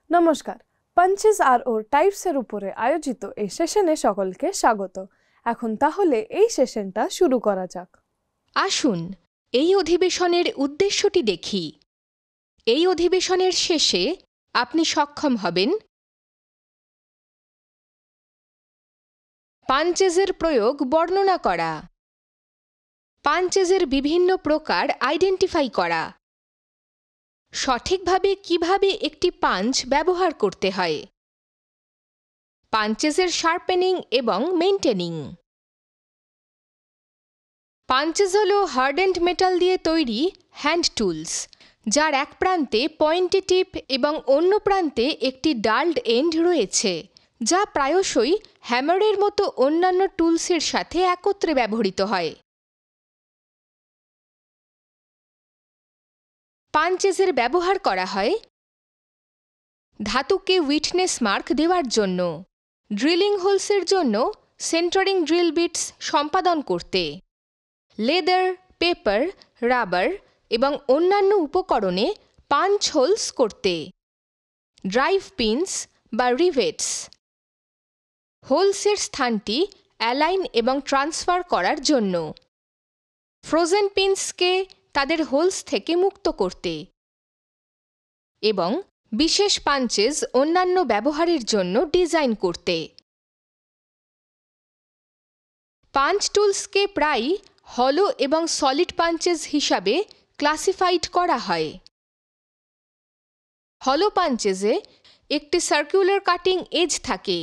নমস্কার, পাঞ্চেস আর ওর টাইপসের উপরে আয়োজিত এই সেশনে সকলকে স্বাগত। এখন তাহলে এই সেশনটা শুরু করা যাক। আসুন এই অধিবেশনের উদ্দেশ্যটি দেখি। এই অধিবেশনের শেষে আপনি সক্ষম হবেন পাঞ্চেসের প্রয়োগ বর্ণনা করা, পাঞ্চেসের বিভিন্ন প্রকার আইডেন্টিফাই করা, সঠিকভাবে কিভাবে একটি পাঞ্চ ব্যবহার করতে হয়, পাঞ্চেসের শার্পেনিং এবং মেইনটেনিং। পাঞ্চেস হল হার্ডেন্ড মেটাল দিয়ে তৈরি হ্যান্ড টুলস, যার এক প্রান্তে পয়েন্টি টিপ এবং অন্য প্রান্তে একটি ডাল্ড এন্ড রয়েছে, যা প্রায়শই হ্যামারের মতো অন্যান্য টুলসের সাথে একত্রে ব্যবহৃত হয়। পাঞ্চেসের ব্যবহার করা হয় ধাতুকে উইটনেস মার্ক দেওয়ার জন্য, ড্রিলিং হোলসের জন্য সেন্টারিং ড্রিল বিটস সম্পাদন করতে, লেদার, পেপার, রাবার এবং অন্যান্য উপকরণে পাঞ্চ হোলস করতে, ড্রাইভ পিনস বা রিভেটস, হোলসের স্থানটি অ্যালাইন এবং ট্রান্সফার করার জন্য, ফ্রোজেন পিনসকে তাদের হোলস থেকে মুক্ত করতে এবং বিশেষ পাঞ্চেস অন্যান্য ব্যবহারের জন্য ডিজাইন করতে। পাঞ্চ টুলসকে প্রায়ই হলো এবং সলিড পাঞ্চেস হিসাবে ক্লাসিফাইড করা হয়। হলো পাঞ্চেসে একটি সার্কুলার কাটিং এজ থাকে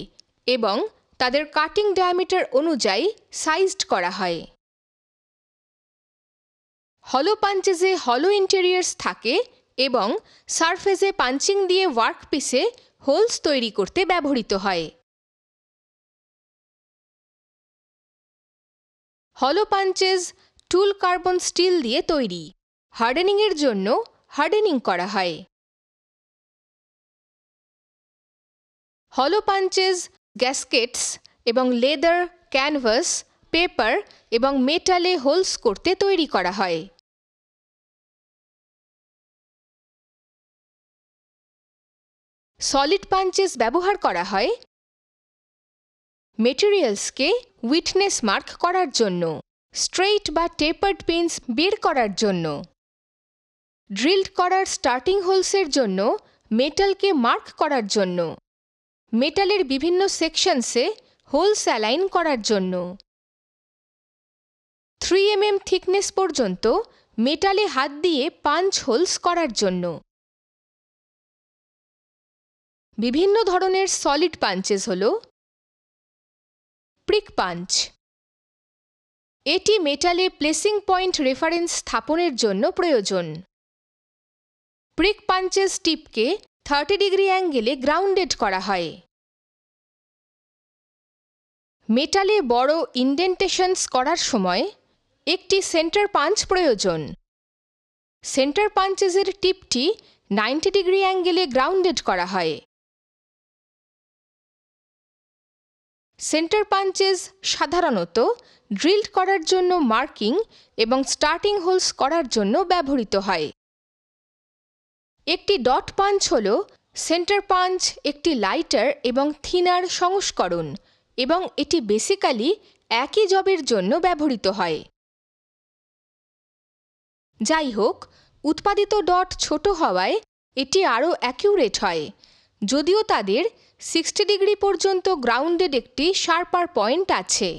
এবং তাদের কাটিং ডায়ামিটার অনুযায়ী সাইজড করা হয়। হলো পাঞ্চেসে হলো ইন্টেরিয়ার্স থাকে এবং সারফেসে পাঞ্চিং দিয়ে ওয়ার্কপিসে হোলস তৈরি করতে ব্যবহৃত হয়। হলো পাঞ্চেস টুল কার্বন স্টিল দিয়ে তৈরি, হার্ডেনিংয়ের জন্য হার্ডেনিং করা হয়। হলো পাঞ্চেস গ্যাসকেটস এবং লেদার, ক্যানভাস, পেপার এবং মেটালে হোলস করতে তৈরি করা হয়। সলিড পাঞ্চেস ব্যবহার করা হয় মেটেরিয়ালসকে উইটনেস মার্ক করার জন্য, স্ট্রেইট বা টেপার্ড পিনস বের করার জন্য, ড্রিলড করার স্টার্টিং হোলসের জন্য মেটালকে মার্ক করার জন্য, মেটালের বিভিন্ন সেকশনসে হোলস অ্যালাইন করার জন্য, 3 mm থিকনেস পর্যন্ত মেটালে হাত দিয়ে পাঞ্চ হোলস করার জন্য। বিভিন্ন ধরনের সলিড পাঞ্চেস হল প্রিক পাঞ্চ। এটি মেটালে প্লেসিং পয়েন্ট রেফারেন্স স্থাপনের জন্য প্রয়োজন। প্রিক পাঞ্চেস টিপকে 30 ডিগ্রি অ্যাঙ্গেলে গ্রাউন্ডেড করা হয়। মেটালে বড় ইন্ডেন্টেশনস করার সময় একটি সেন্টার পাঞ্চ প্রয়োজন। সেন্টার পাঞ্চেসের টিপটি 90 ডিগ্রি অ্যাঙ্গেলে গ্রাউন্ডেড করা হয়। সেন্টার পাঞ্চেস সাধারণত ড্রিলড করার জন্য মার্কিং এবং স্টার্টিং হোলস করার জন্য ব্যবহৃত হয়। একটি ডট পাঞ্চ হল সেন্টার পাঞ্চ একটি লাইটার এবং থিনার সংস্করণ এবং এটি বেসিক্যালি একই জবের জন্য ব্যবহৃত হয়। যাই হোক, উৎপাদিত ডট ছোট হওয়ায় এটি আরও অ্যাকিউরেট হয়, যদিও তাদের 60 ডিগ্রি পর্যন্ত গ্রাউন্ডেড একটি শার্পার পয়েন্ট আছে।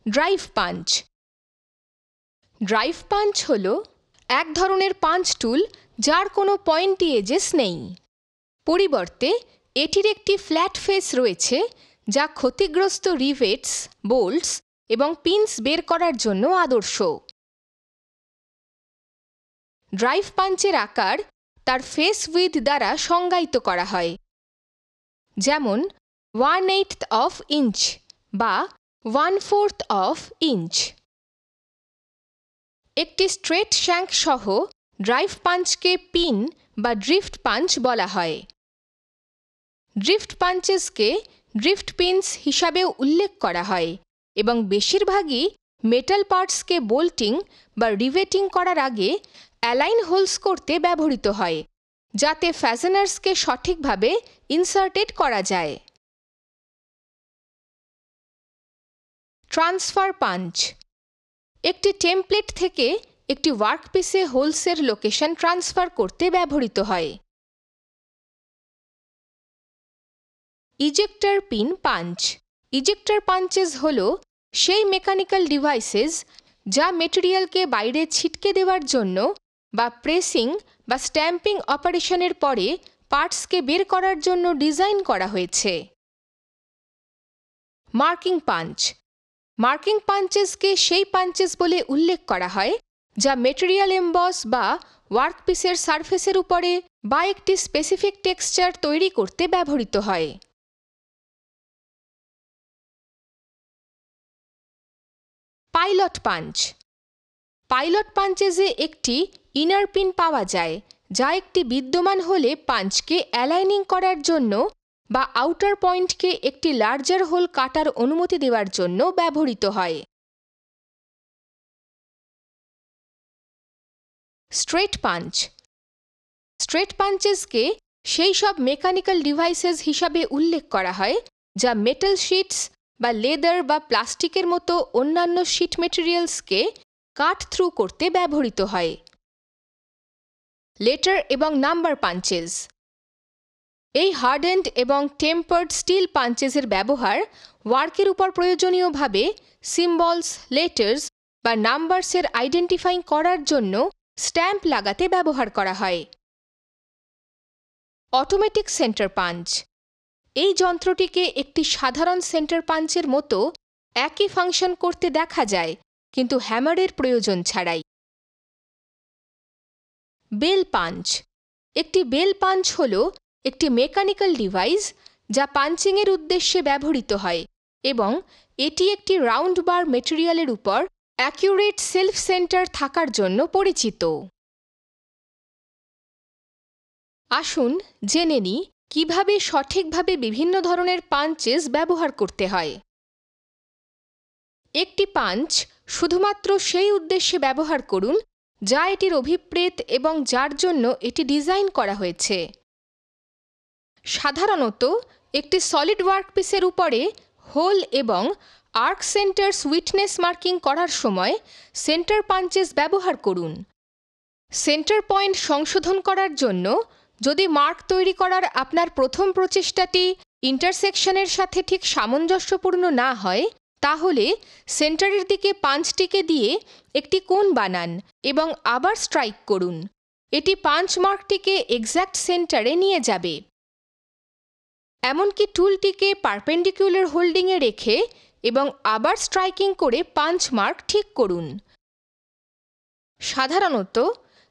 Drive punch. ড্রাইভ পাঞ্চ হল এক ধরনের পাঞ্চ টুল যার কোনো পয়েন্টি এজেস নেই। পরিবর্তে এটির একটি ফ্ল্যাট ফেস রয়েছে যা ক্ষতিগ্রস্ত রিভেটস, বোল্টস এবং পিনস বের করার জন্য আদর্শ। ড্রাইভ পাঞ্চের আকার তার ফেস উইথ দ্বারা সংজ্ঞায়িত করা হয়, যেমন 1/8 অফ ইঞ্চ বা 1/4 অফ ইঞ্চ। একটি স্ট্রেট শ্যাঙ্ক সহ ড্রাইভ পাঞ্চকে পিন বা ড্রিফট পাঞ্চ বলা হয়। ড্রিফট পাঞ্চেসকে ড্রিফট পিনস হিসাবেও উল্লেখ করা হয় এবং বেশিরভাগই মেটাল পার্টসকে বোল্টিং বা রিভেটিং করার আগে অ্যালাইন হোলস করতে ব্যবহৃত হয়, যাতে ফ্যাজেনার্সকে সঠিকভাবে ইনসার্টেড করা যায়। ট্রান্সফার পাঞ্চ একটি টেমপ্লেট থেকে একটি ওয়ার্কপিসে হোলসের লোকেশন ট্রান্সফার করতে ব্যবহৃত হয়। Ejector pin punch ejector punches হল সেই মেকানিক্যাল ডিভাইসেস যা মেটেরিয়ালকে বাইরে ছিটকে দেওয়ার জন্য বা প্রেসিং বা স্ট্যাম্পিং অপারেশনের পরে পার্টসকে বের করার জন্য ডিজাইন করা হয়েছে। মার্কিং পাঞ্চ মার্কিং পাঞ্চেসকে সেই পাঞ্চেস বলে উল্লেখ করা হয় যা মেটেরিয়াল এমবস বা ওয়ার্কপিসের সারফেসের উপরে বা একটি স্পেসিফিক টেক্সচার তৈরি করতে ব্যবহৃত হয়। পাইলট পাঞ্চ পাইলট পাঞ্চেসে একটি ইনার পিন পাওয়া যায়, যা একটি বিদ্যমান হলে পাঞ্চকে অ্যালাইনিং করার জন্য বা আউটার পয়েন্টকে একটি লার্জার হোল কাটার অনুমতি দেওয়ার জন্য ব্যবহৃত হয়। স্ট্রেট পাঞ্চ স্ট্রেট পাঞ্চেসকে সেই সব মেকানিক্যাল ডিভাইসেস হিসাবে উল্লেখ করা হয় যা মেটাল শিটস বা লেদার বা প্লাস্টিকের মতো অন্যান্য শিট মেটেরিয়ালসকে কাট থ্রু করতে ব্যবহৃত হয়। লেটার এবং নাম্বার পাঞ্চেস এই হার্ডেন্ড এবং টেম্পার্ড স্টিল পাঞ্চেসের ব্যবহার ওয়ার্কের উপর প্রয়োজনীয়ভাবে সিম্বলস, লেটার্স বা নাম্বারসের আইডেন্টিফাইং করার জন্য স্ট্যাম্প লাগাতে ব্যবহার করা হয়। অটোমেটিক সেন্টার পাঞ্চ এই যন্ত্রটিকে একটি সাধারণ সেন্টার পাঞ্চের মতো একই ফাংশন করতে দেখা যায়, কিন্তু হ্যামারের প্রয়োজন ছাড়াই। বেল পাঞ্চ একটি বেল পাঞ্চ হল একটি মেকানিক্যাল ডিভাইস যা পাঞ্চিংয়ের উদ্দেশ্যে ব্যবহৃত হয় এবং এটি একটি রাউন্ড বার মেটেরিয়ালের উপর অ্যাকিউরেট সেলফ সেন্টার থাকার জন্য পরিচিত। আসুন জেনে নিই কিভাবে সঠিকভাবে বিভিন্ন ধরনের পাঞ্চেস ব্যবহার করতে হয়। একটি পাঞ্চ শুধুমাত্র সেই উদ্দেশ্যে ব্যবহার করুন যা এটির অভিপ্রেত এবং যার জন্য এটি ডিজাইন করা হয়েছে। সাধারণত একটি সলিড ওয়ার্কপিসের উপরে হোল এবং আর্ক সেন্টার্স উইটনেস মার্কিং করার সময় সেন্টার পাঞ্চেস ব্যবহার করুন। সেন্টার পয়েন্ট সংশোধন করার জন্য যদি মার্ক তৈরি করার আপনার প্রথম প্রচেষ্টাটি ইন্টারসেকশনের সাথে ঠিক সামঞ্জস্যপূর্ণ না হয়, তাহলে সেন্টারের দিকে পাঞ্চটিকে দিয়ে একটি কোণ বানান এবং আবার স্ট্রাইক করুন। এটি পাঞ্চ মার্কটিকে এক্স্যাক্ট সেন্টারে নিয়ে যাবে। এমনকি টুলটিকে পারপেন্ডিকুলার হোল্ডিংয়ে রেখে এবং আবার স্ট্রাইকিং করে পাঞ্চ মার্ক ঠিক করুন। সাধারণত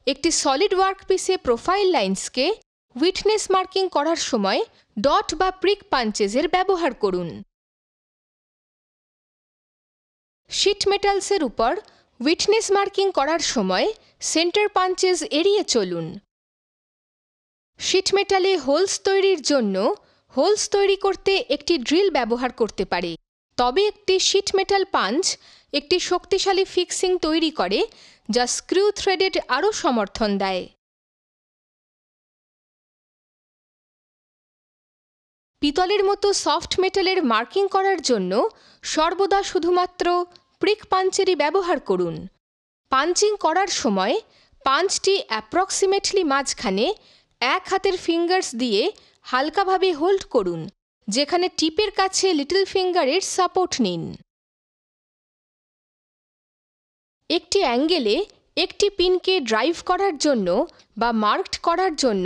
একটি সলিড ওয়ার্কপিসে প্রোফাইল লাইন্সকে উইটনেস মার্কিং করার সময় ডট বা প্রিক পাঞ্চেসের ব্যবহার করুন। শিট মেটালসের উপর উইটনেস মার্কিং করার সময় সেন্টার পাঞ্চেস এড়িয়ে চলুন। শিট মেটালে হোলস তৈরির জন্য হোলস তৈরি করতে একটি ড্রিল ব্যবহার করতে পারে, তবে একটি শিট মেটাল পাঞ্চ একটি শক্তিশালী ফিক্সিং তৈরি করে যা স্ক্রু থ্রেডেড আরও সমর্থন দেয়। পিতলের মতো সফট মেটালের মার্কিং করার জন্য সর্বদা শুধুমাত্র প্রিক পাঞ্চেরই ব্যবহার করুন। পাঞ্চিং করার সময় পাঞ্চটি অ্যাপ্রক্সিমেটলি মাঝখানে এক হাতের ফিঙ্গার্স দিয়ে হালকাভাবে হোল্ড করুন, যেখানে টিপের কাছে লিটল ফিঙ্গারের সাপোর্ট নিন। একটি অ্যাঙ্গেলে একটি পিনকে ড্রাইভ করার জন্য বা মার্কড করার জন্য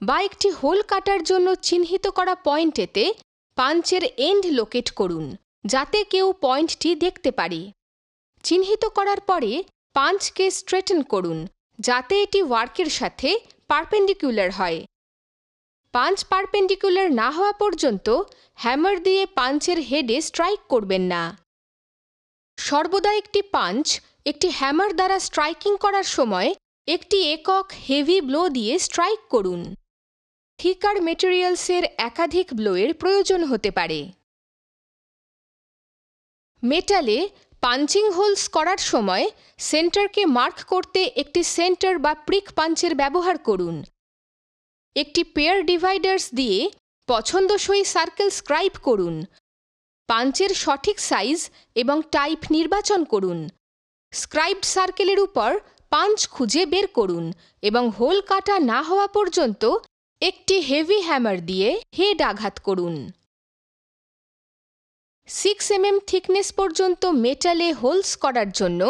বা একটি হোল কাটার জন্য চিহ্নিত করা পয়েন্টেতে পাঞ্চের এন্ড লোকেট করুন, যাতে কেউ পয়েন্টটি দেখতে পারে। চিহ্নিত করার পরে পাঞ্চকে স্ট্রেটেন করুন, যাতে এটি ওয়ার্কের সাথে পারপেন্ডিকুলার হয়। পাঞ্চ পারপেন্ডিকুলার না হওয়া পর্যন্ত হ্যামার দিয়ে পাঞ্চের হেডে স্ট্রাইক করবেন না। সর্বদা একটি পাঞ্চ একটি হ্যামার দ্বারা স্ট্রাইকিং করার সময় একটি একক হেভি ব্লো দিয়ে স্ট্রাইক করুন। থিকার মেটেরিয়ালসের একাধিক ব্লোয়ের প্রয়োজন হতে পারে। মেটালে পাঞ্চিং হোলস করার সময় সেন্টারকে মার্ক করতে একটি সেন্টার বা প্রিক পাঞ্চের ব্যবহার করুন। একটি পেয়ার ডিভাইডার্স দিয়ে পছন্দসই সার্কেল স্ক্রাইব করুন। পাঞ্চের সঠিক সাইজ এবং টাইপ নির্বাচন করুন। স্ক্রাইবড সার্কেলের উপর পাঞ্চ খুঁজে বের করুন এবং হোল কাটা না হওয়া পর্যন্ত একটি হেভি হ্যামার দিয়ে হেড আঘাত করুন। 6 mm থিকনেস পর্যন্ত মেটালে হোলস করার জন্য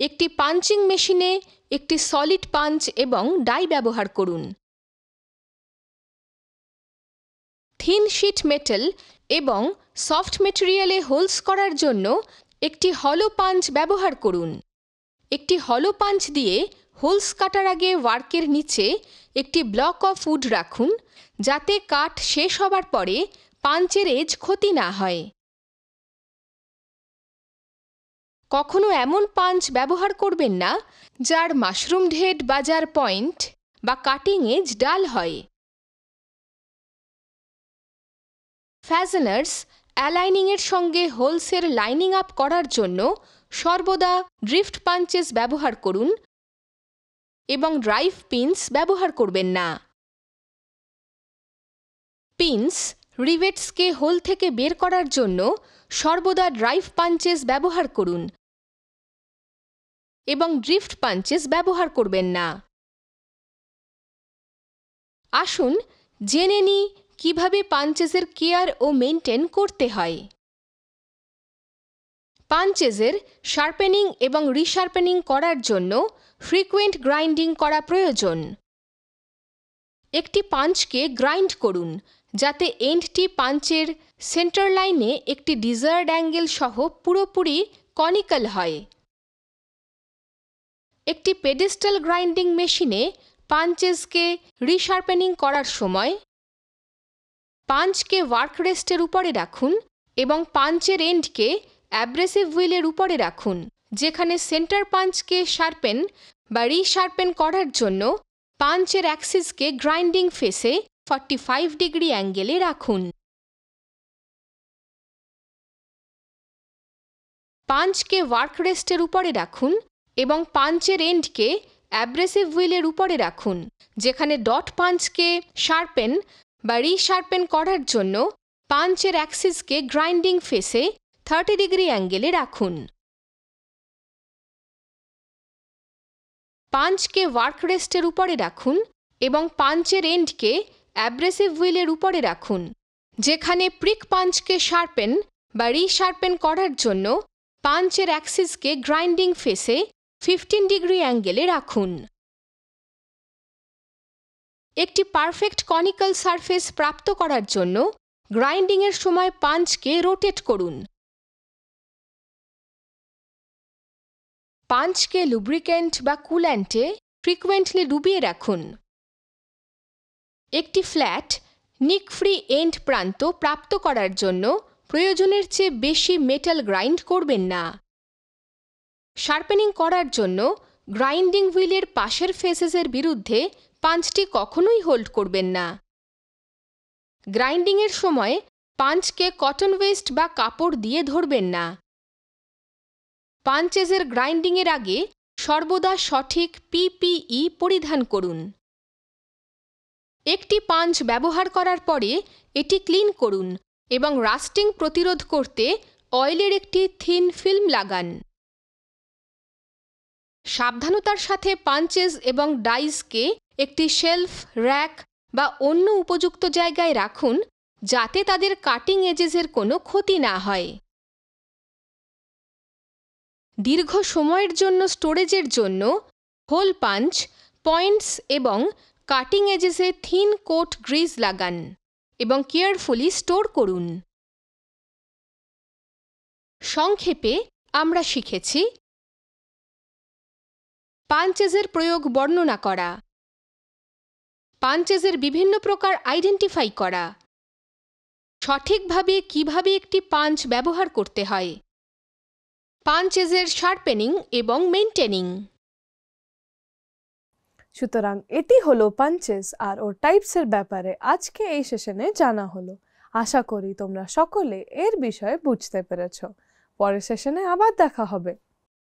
একটি পাঞ্চিং মেশিনে একটি সলিড পাঞ্চ এবং ডাই ব্যবহার করুন। থিন শিট মেটাল এবং সফট মেটেরিয়ালে হোলস করার জন্য একটি হলো পাঞ্চ ব্যবহার করুন। একটি হলো পাঞ্চ দিয়ে হোলস কাটার আগে ওয়ার্কের নিচে একটি ব্লক অফ উড রাখুন, যাতে কাট শেষ হবার পরে পাঞ্চের এজ ক্ষতি না হয়। কখনো এমন পাঞ্চ ব্যবহার করবেন না যার মাশরুম হেড বা যার পয়েন্ট বা কাটিং এজ ডাল হয়। ফ্যাজনার্স অ্যালাইনিংয়ের সঙ্গে হোলসের লাইনিং আপ করার জন্য সর্বদা ড্রিফট পাঞ্চেস ব্যবহার করুন এবং ড্রাইভ পিনস ব্যবহার করবেন না। পিনস রিভেটসকে হোল থেকে বের করার জন্য সর্বদা ড্রাইভ পাঞ্চেস ব্যবহার করুন এবং ড্রিফট পাঞ্চেস ব্যবহার করবেন না। আসুন জেনে নিই কিভাবে পাঞ্চেসের কেয়ার ও মেনটেন করতে হয়। পাঞ্চেসের শার্পেনিং এবং রিশার্পেনিং করার জন্য ফ্রিকুয়েন্ট গ্রাইন্ডিং করা প্রয়োজন। একটি পাঞ্চকে গ্রাইন্ড করুন যাতে এন্ডটি পাঞ্চের সেন্টার লাইনে একটি ডিজায়ার্ড অ্যাঙ্গেল সহ পুরোপুরি কনিক্যাল হয়। একটি পেডেস্টাল গ্রাইন্ডিং মেশিনে পাঞ্চেসকে রিশার্পেনিং করার সময় পাঞ্চকে ওয়ার্ক রেস্টের উপরে রাখুন এবং পাঞ্চের এন্ডকে অ্যাব্রেসিভ হুইলের উপরে রাখুন, যেখানে সেন্টার পাঞ্চকে শার্পেন বা রিশার্পেন করার জন্য পাঞ্চের অ্যাক্সিসকে গ্রাইন্ডিং ফেসে 45 ডিগ্রি অ্যাঙ্গেলে রাখুন। পাঞ্চকে ওয়ার্ক রেস্টের উপরে রাখুন এবং পাঞ্চের এন্ডকে অ্যাব্রেসিভ হুইলের উপরে রাখুন, যেখানে ডট পাঞ্চকে শার্পেন বা রিশার্পেন করার জন্য পাঞ্চের অ্যাক্সিসকে গ্রাইন্ডিং ফেসে 30 ডিগ্রি অ্যাঙ্গেলে রাখুন। পাঞ্চকে ওয়ার্ক রেস্টের উপরে রাখুন এবং পাঞ্চের এন্ডকে অ্যাব্রেসিভ হুইলের উপরে রাখুন, যেখানে প্রিক পাঞ্চকে শার্পেন বা রিশার্পেন করার জন্য পাঞ্চের অ্যাক্সিসকে গ্রাইন্ডিং ফেসে 15 ডিগ্রি অ্যাঙ্গেলে রাখুন। একটি পারফেক্ট কনিক্যাল সারফেস প্রাপ্ত করার জন্য গ্রাইন্ডিংয়ের সময় পাঞ্চকে রোটেট করুন। পাঞ্চকে লুব্রিক্যান্ট বা কুল্যান্টে ফ্রিকুয়েন্টলি ডুবিয়ে রাখুন। একটি ফ্ল্যাট নিক ফ্রি এন্ড প্রান্ত প্রাপ্ত করার জন্য প্রয়োজনের চেয়ে বেশি মেটাল গ্রাইন্ড করবেন না। শার্পেনিং করার জন্য গ্রাইন্ডিং হুইলের পাশের ফেসেসের বিরুদ্ধে পাঞ্চটি কখনোই হোল্ড করবেন না। গ্রাইন্ডিংয়ের সময় পাঞ্চকে কটন ওয়েস্ট বা কাপড় দিয়ে ধরবেন না। পাঞ্চেসের গ্রাইন্ডিংয়ের আগে সর্বদা সঠিক পিপিই পরিধান করুন। একটি পাঞ্চ ব্যবহার করার পরে এটি ক্লিন করুন এবং রাস্টিং প্রতিরোধ করতে অয়েলের একটি থিন ফিল্ম লাগান। সাবধানতার সাথে পাঞ্চেস এবং ডাইসকে একটি শেলফ, র্যাক বা অন্য উপযুক্ত জায়গায় রাখুন, যাতে তাদের কাটিং এজেসের কোনো ক্ষতি না হয়। দীর্ঘ সময়ের জন্য স্টোরেজের জন্য হোল পাঞ্চ, পয়েন্টস এবং কাটিং এজেসে থিন কোট গ্রিজ লাগান এবং কেয়ারফুলি স্টোর করুন। সংক্ষেপে আমরা শিখেছি পাঞ্চেসের প্রয়োগ বর্ণনা করা, পাঞ্চেসের বিভিন্ন প্রকার আইডেন্টিফাই করা, সঠিকভাবে কিভাবে একটি পাঞ্চ ব্যবহার করতে হয়, পাঞ্চেসের শার্পেনিং এবং মেইনটেনিং। সুতরাং এটি হলো পাঞ্চেস আর ওর টাইপসের ব্যাপারে আজকে এই সেশনে জানা হলো। আশা করি তোমরা সকলে এর বিষয়ে বুঝতে পেরেছ। পরের সেশনে আবার দেখা হবে।